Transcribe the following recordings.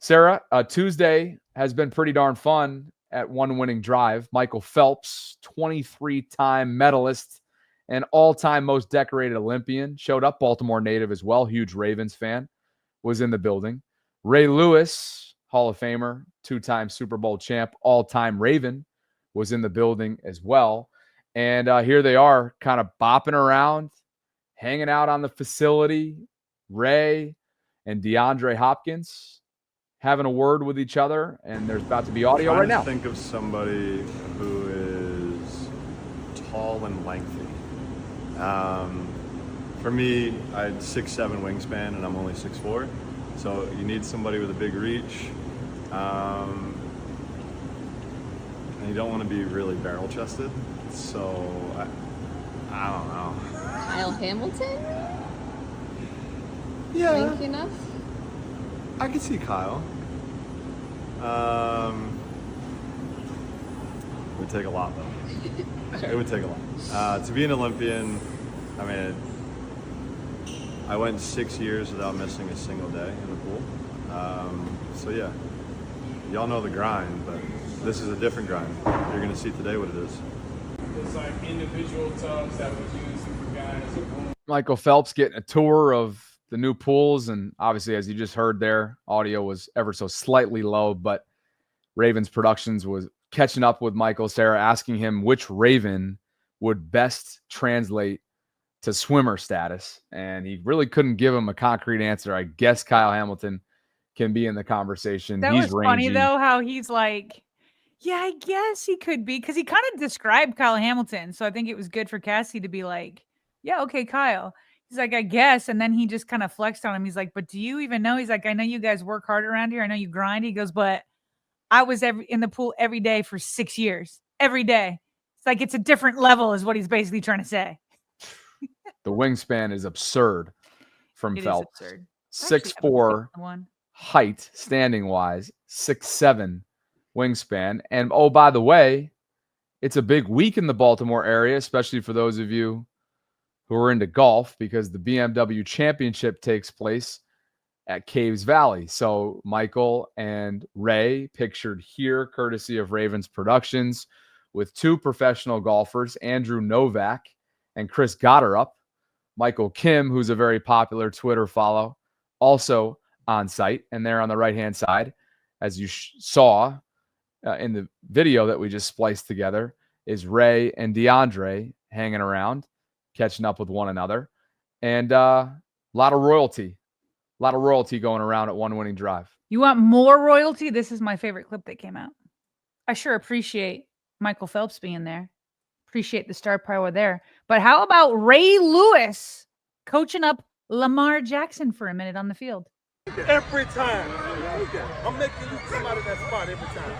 Sarah, Tuesday has been pretty darn fun at One Winning Drive. Michael Phelps, 23-time medalist and all-time most decorated Olympian, showed up. Baltimore native as well, huge Ravens fan, was in the building. Ray Lewis, Hall of Famer, 2-time Super Bowl champ, all-time Raven, was in the building as well. And here they are kind of bopping around, hanging out on the facility. Ray and DeAndre Hopkins having a word with each other, and there's about to be audio right now. Think of somebody who is tall and lengthy. For me, I had 6'7" wingspan, and I'm only 6'4", so you need somebody with a big reach. And you don't want to be really barrel-chested, so I don't know. Kyle Hamilton? Yeah. Lanky enough? I could see Kyle. It would take a lot, though. It would take a lot. To be an Olympian, I mean, I went 6 years without missing a single day in the pool. So yeah, y'all know the grind, but this is a different grind. You're gonna see today what it is. It's like individual tubs that was used for guys. Michael Phelps getting a tour of the new pools, and obviously, as you just heard there, audio was ever so slightly low, but Ravens Productions was catching up with Michael, Sarah, asking him which Raven would best translate to swimmer status, and he really couldn't give him a concrete answer. I guess Kyle Hamilton can be in the conversation. That He's was rangy. funny, though, how he's like, yeah, I guess he could be, because he kind of described Kyle Hamilton, so I think it was good for Cassie to be like, yeah, okay, Kyle. He's like, I guess. And then he just kind of flexed on him. He's like, but do you even know? He's like, I know you guys work hard around here. I know you grind. He goes, but I was in the pool every day for 6 years. Every day. It's like, it's a different level is what he's basically trying to say. The wingspan is absurd from It Phelps. is absurd. 6'4" height, standing-wise, 6'7" wingspan. And, oh, by the way, it's a big week in the Baltimore area, especially for those of you who are into golf, because the BMW Championship takes place at Caves Valley. So Michael and Ray pictured here, courtesy of Ravens Productions, with two professional golfers, Andrew Novak and Chris Gotterup. Michael Kim, who's a very popular Twitter follow, also on site. And there on the right-hand side, as you saw in the video that we just spliced together, is Ray and DeAndre hanging around, catching up with one another, and a lot of royalty going around at One Winning Drive. You want more royalty? This is my favorite clip that came out. I sure appreciate Michael Phelps being there. Appreciate the star power there. But how about Ray Lewis coaching up Lamar Jackson for a minute on the field? Every time. I'm making you come out of that spot every time.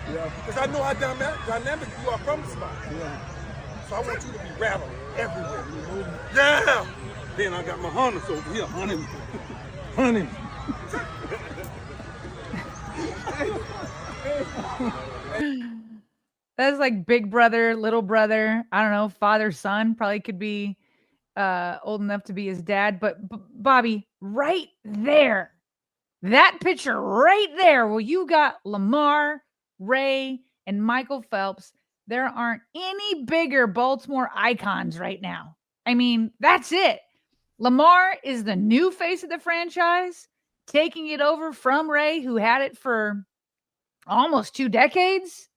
Because I know how dynamic you are from the spot. So I want you to be rattling everywhere. Yeah! Then I got my hunters over here hunting. That's like big brother, little brother. I don't know, father, son. Probably could be old enough to be his dad. But Bobby, right there, that picture right there, where you got Lamar, Ray, and Michael Phelps. There aren't any bigger Baltimore icons right now. I mean, that's it. Lamar is the new face of the franchise, taking it over from Ray, who had it for almost 2 decades.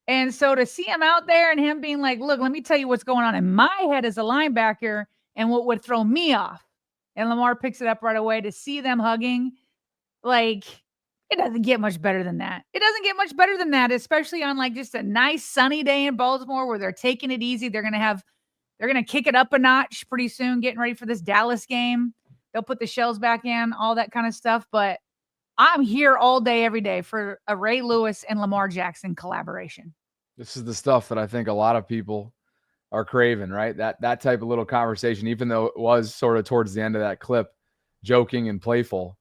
And so to see him out there and him being like, look, let me tell you what's going on in my head as a linebacker and what would throw me off. And Lamar picks it up right away. To see them hugging, like, it doesn't get much better than that. It doesn't get much better than that, especially on like just a nice sunny day in Baltimore where they're taking it easy. They're going to kick it up a notch pretty soon, getting ready for this Dallas game. They'll put the shells back in, all that kind of stuff. But I'm here all day, every day for a Ray Lewis and Lamar Jackson collaboration. This is the stuff that I think a lot of people are craving, right? That type of little conversation, even though it was sort of towards the end of that clip, joking and playful.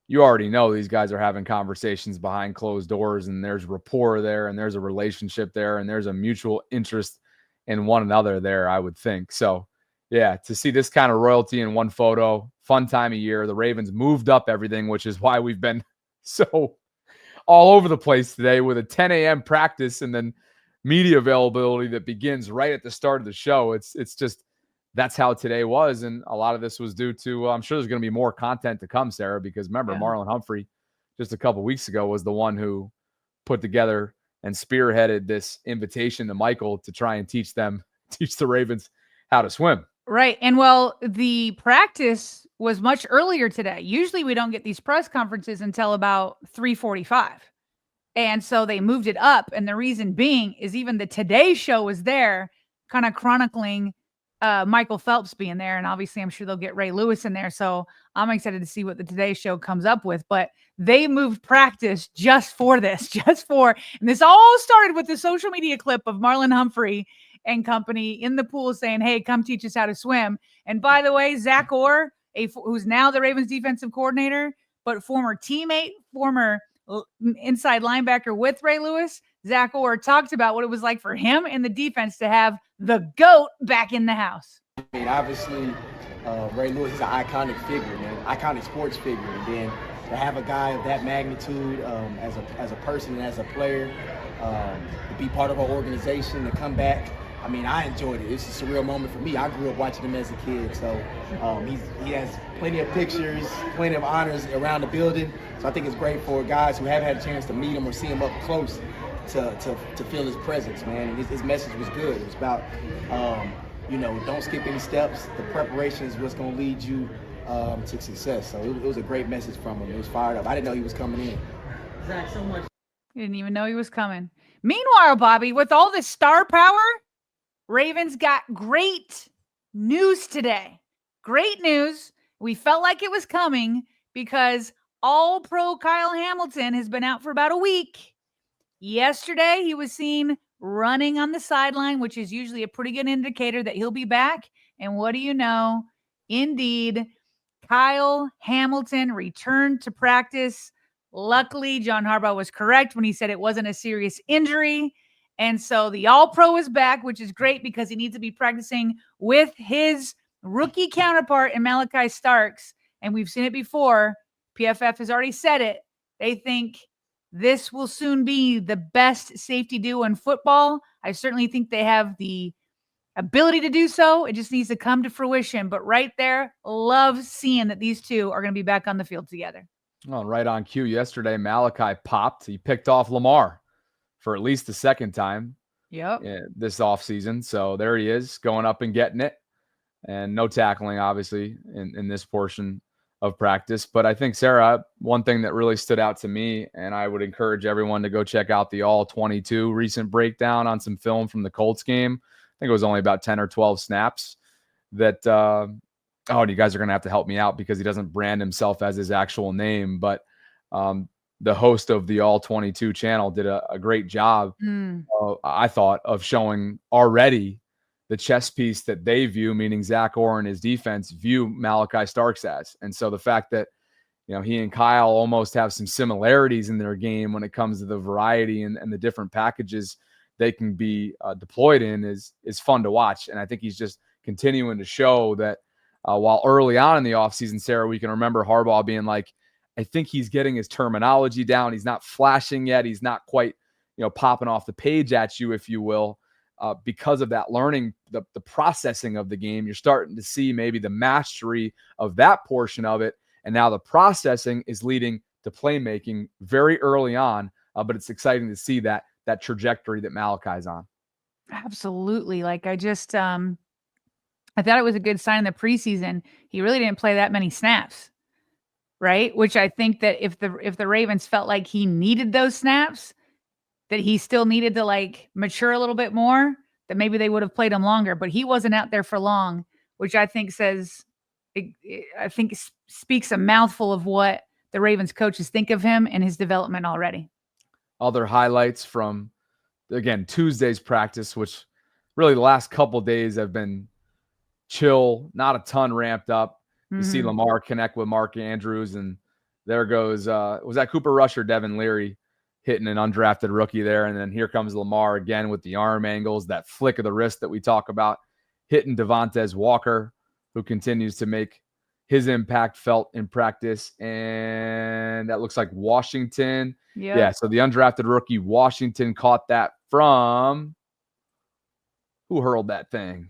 You already know these guys are having conversations behind closed doors, and there's rapport there, and there's a relationship there, and there's a mutual interest in one another there, I would think. So, yeah, to see this kind of royalty in one photo, fun time of year. The Ravens moved up everything, which is why we've been so all over the place today with a 10 a.m. practice and then media availability that begins right at the start of the show. It's just that's how today was, and a lot of this was due to I'm sure there's going to be more content to come, Sarah, because remember Marlon Humphrey just a couple weeks ago was the one who put together and spearheaded this invitation to Michael to try and teach the Ravens how to swim. Right. And well, the practice was much earlier today. Usually we don't get these press conferences until about 3:45. And so they moved it up. And the reason being is even the Today Show was there kind of chronicling Michael Phelps being there. And obviously I'm sure they'll get Ray Lewis in there. So I'm excited to see what the Today Show comes up with. But they moved practice just for this, and this all started with the social media clip of Marlon Humphrey and company in the pool saying, hey, come teach us how to swim. And by the way, Zach Orr, who's now the Ravens defensive coordinator, but former teammate, former inside linebacker with Ray Lewis, Zach Orr talked about what it was like for him and the defense to have the GOAT back in the house. I mean, obviously, Ray Lewis is an iconic figure, man, iconic sports figure. And then to have a guy of that magnitude as a person and as a player, to be part of our organization, to come back, I mean, I enjoyed it. It's a surreal moment for me. I grew up watching him as a kid, so he has plenty of pictures, plenty of honors around the building. So I think it's great for guys who haven't had a chance to meet him or see him up close to feel his presence, man. And his message was good. It was about, don't skip any steps. The preparation is what's going to lead you to success. So it was a great message from him. It was fired up. I didn't know he was coming in. Zach, so much. You didn't even know he was coming. Meanwhile, Bobby, with all this star power, Ravens got great news today. Great news. We felt like it was coming because All-Pro Kyle Hamilton has been out for about a week. Yesterday, he was seen running on the sideline, which is usually a pretty good indicator that he'll be back. And what do you know? Indeed, Kyle Hamilton returned to practice. Luckily, John Harbaugh was correct when he said it wasn't a serious injury. And so the All-Pro is back, which is great because he needs to be practicing with his rookie counterpart in Malachi Starks. And we've seen it before. PFF has already said it. They think this will soon be the best safety duo in football. I certainly think they have the ability to do so. It just needs to come to fruition. But right there, love seeing that these two are going to be back on the field together. Well, right on cue yesterday, Malachi popped. He picked off Lamar for at least the second time this offseason. So there he is going up and getting it. And no tackling, obviously, in this portion of practice. But I think, Sarah, one thing that really stood out to me, and I would encourage everyone to go check out the All-22 recent breakdown on some film from the Colts game. I think it was only about 10 or 12 snaps that you guys are going to have to help me out because he doesn't brand himself as his actual name. But the host of the All-22 channel did a great job, I thought, of showing already the chess piece that they view, meaning Zach Orr and his defense, view Malachi Starks as. And so the fact that, he and Kyle almost have some similarities in their game when it comes to the variety and the different packages they can be deployed in is fun to watch. And I think he's just continuing to show that while early on in the offseason, Sarah, we can remember Harbaugh being like, I think he's getting his terminology down. He's not flashing yet. He's not quite, popping off the page at you, if you will. Because of that learning, the processing of the game, you're starting to see maybe the mastery of that portion of it. And now the processing is leading to playmaking very early on. But it's exciting to see that trajectory that Malachi's on. Absolutely. Like I thought it was a good sign in the preseason. He really didn't play that many snaps. Right. Which I think that if the Ravens felt like he needed those snaps, that he still needed to mature a little bit more, that maybe they would have played him longer, but he wasn't out there for long, which I think speaks a mouthful of what the Ravens coaches think of him and his development already. Other highlights from, again, Tuesday's practice, which really the last couple of days have been chill, not a ton ramped up. You see Lamar connect with Mark Andrews, and there goes, was that Cooper Rush or Devin Leary hitting an undrafted rookie there? And then here comes Lamar again with the arm angles, that flick of the wrist that we talk about, hitting Devontae Walker, who continues to make his impact felt in practice. And that looks like Washington. Yep. Yeah, so the undrafted rookie Washington caught that from who hurled that thing?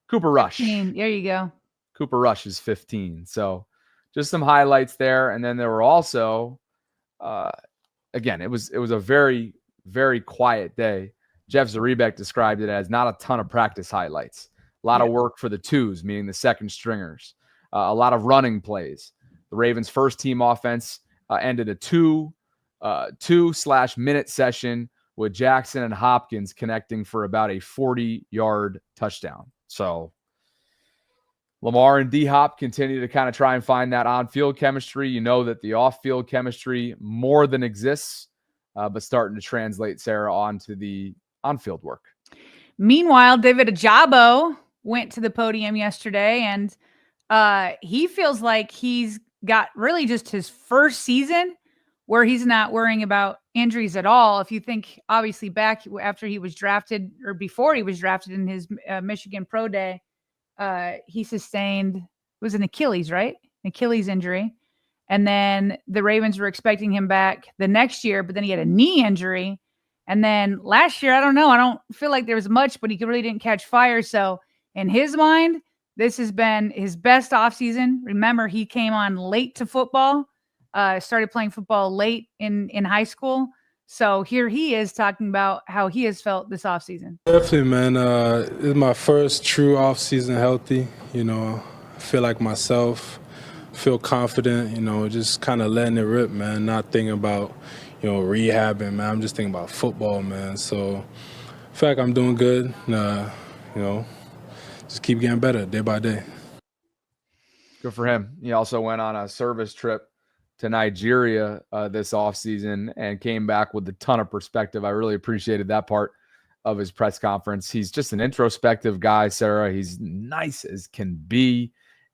Cooper Rush. 15. There you go. Cooper Rush is 15. So just some highlights there. And then there were also, again, it was a very, very quiet day. Jeff Zaribek described it as not a ton of practice highlights. A lot of work for the twos, meaning the second stringers. A lot of running plays. The Ravens' first team offense ended a 2/minute session with Jackson and Hopkins connecting for about a 40-yard touchdown. So Lamar and D-Hop continue to kind of try and find that on-field chemistry. You know that the off-field chemistry more than exists, but starting to translate, Sarah, onto the on-field work. Meanwhile, David Ojabo went to the podium yesterday, and he feels like he's got really just his first season where he's not worrying about injuries at all. If you think, obviously, back after he was drafted or before he was drafted in his Michigan Pro Day, he sustained, it was an Achilles, right? An Achilles injury. And then the Ravens were expecting him back the next year, but then he had a knee injury. And then last year, I don't know. I don't feel like there was much, but he really didn't catch fire. So in his mind, this has been his best offseason. Remember, he came on late to football, started playing football late in high school. So here he is talking about how he has felt this offseason. Definitely, man. It's my first true offseason healthy. You know, I feel like myself, feel confident, you know, just kind of letting it rip, man, not thinking about, you know, rehabbing, man. I'm just thinking about football, man. So I feel like I'm doing good. You know, just keep getting better day by day. Good for him. He also went on a service trip to Nigeria this offseason and came back with a ton of perspective. I really appreciated that part of his press conference. He's just an introspective guy, Sarah. He's nice as can be.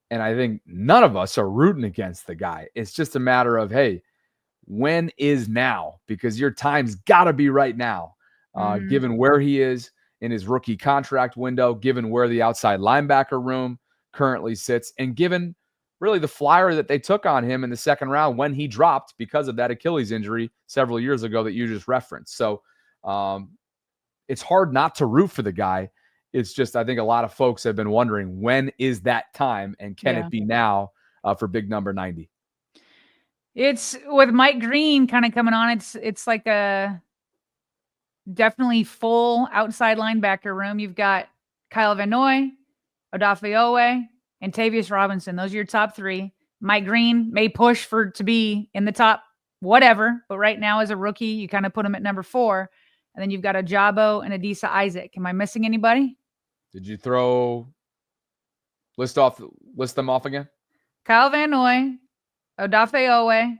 And I think none of us are rooting against the guy. It's just a matter of, hey, when is now? Because your time's got to be right now, given where he is in his rookie contract window, given where the outside linebacker room currently sits, and given really the flyer that they took on him in the second round when he dropped because of that Achilles injury several years ago that you just referenced. So it's hard not to root for the guy. It's just, I think a lot of folks have been wondering, when is that time, and can it be now for big number 90? It's with Mike Green kind of coming on. It's like a definitely full outside linebacker room. You've got Kyle Van Noy, Odafe and Tavius Robinson. Those are your top three. Mike Green may push to be in the top whatever, but right now as a rookie, you kind of put him at number 4. And then you've got Ojabo and Adisa Isaac. Am I missing anybody? Did you list them off again? Kyle Van Noy, Odafe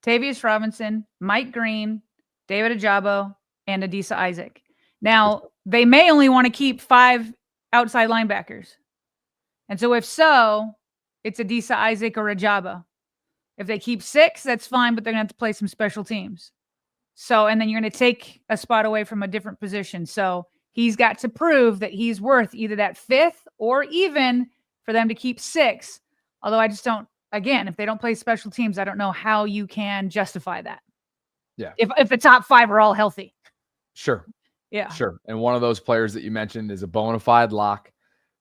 Tavius Robinson, Mike Green, David Ojabo, and Adisa Isaac. Now, they may only want to keep 5 outside linebackers. And so if so, it's Adisa Isaac or Ojabo. If they keep 6, that's fine, but they're going to have to play some special teams. So, and then you're going to take a spot away from a different position. So he's got to prove that he's worth either that 5th or even for them to keep 6. Although I just don't, again, if they don't play special teams, I don't know how you can justify that. Yeah. If the top 5 are all healthy. Sure. Yeah. Sure. And one of those players that you mentioned is a bona fide lock,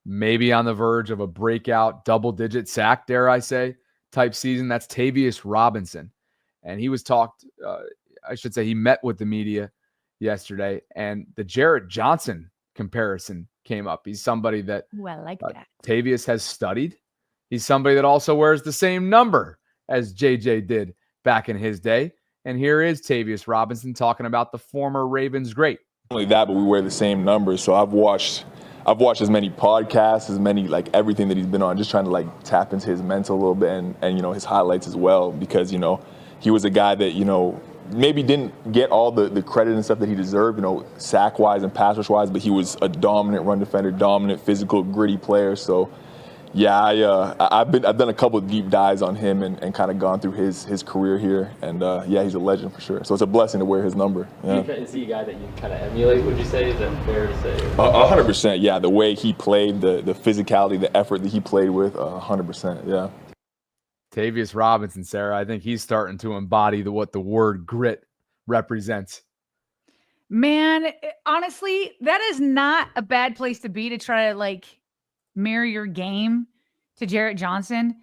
maybe on the verge of a breakout double-digit sack, dare I say, type season. That's Tavius Robinson. And he was he met with the media yesterday, and the Jarrett Johnson comparison came up. He's somebody that I like that. Tavius has studied. He's somebody that also wears the same number as JJ did back in his day. And here is Tavius Robinson talking about the former Ravens great. Not only that, but we wear the same numbers. So I've watched as many podcasts, as many, like, everything that he's been on, just trying to, like, tap into his mental a little bit and you know, his highlights as well, because, you know, he was a guy that, you know, maybe didn't get all the credit and stuff that he deserved, you know, sack-wise and pass rush-wise, but he was a dominant run defender, dominant, physical, gritty player. So, Yeah, I've done a couple of deep dives on him and kind of gone through his career here, and yeah, he's a legend for sure. So it's a blessing to wear his number. Yeah. Is he a guy that you kind of emulate? Would you say? Is that fair to say? 100%. Yeah, the way he played, the physicality, the effort that he played with, 100%. Yeah. Tavius Robinson, Sarah, I think he's starting to embody what the word grit represents. Man, honestly, that is not a bad place to be, to try to like mirror your game to Jarrett Johnson.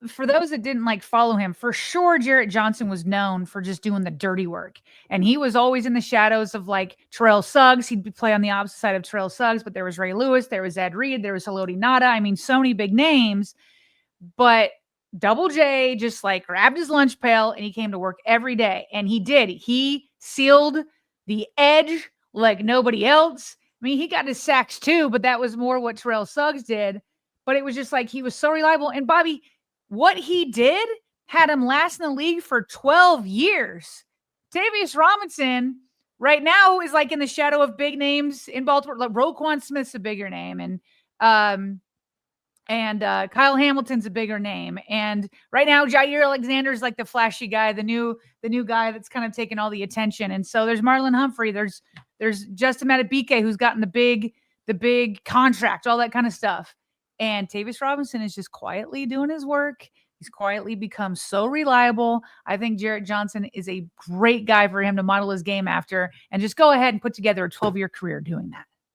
For those that didn't like follow him, for sure Jarrett Johnson was known for just doing the dirty work. And he was always in the shadows of like Terrell Suggs. He'd play on the opposite side of Terrell Suggs, but there was Ray Lewis, there was Ed Reed, there was Haloti Nada. I mean, so many big names. But Double J just like grabbed his lunch pail and he came to work every day. And he did. He sealed the edge like nobody else. I mean, he got his sacks too, but that was more what Terrell Suggs did. But it was just like he was so reliable. And Bobby, what he did had him last in the league for 12 years. Tavius Robinson right now is like in the shadow of big names in Baltimore. Like Roquan Smith's a bigger name, and Kyle Hamilton's a bigger name. And right now, Jair Alexander's like the flashy guy, the new guy that's kind of taking all the attention. And so there's Marlon Humphrey. There's Justin Madubuike, who's gotten the big contract, all that kind of stuff. And Tavius Robinson is just quietly doing his work. He's quietly become so reliable. I think Jarrett Johnson is a great guy for him to model his game after, and just go ahead and put together a 12-year career doing that.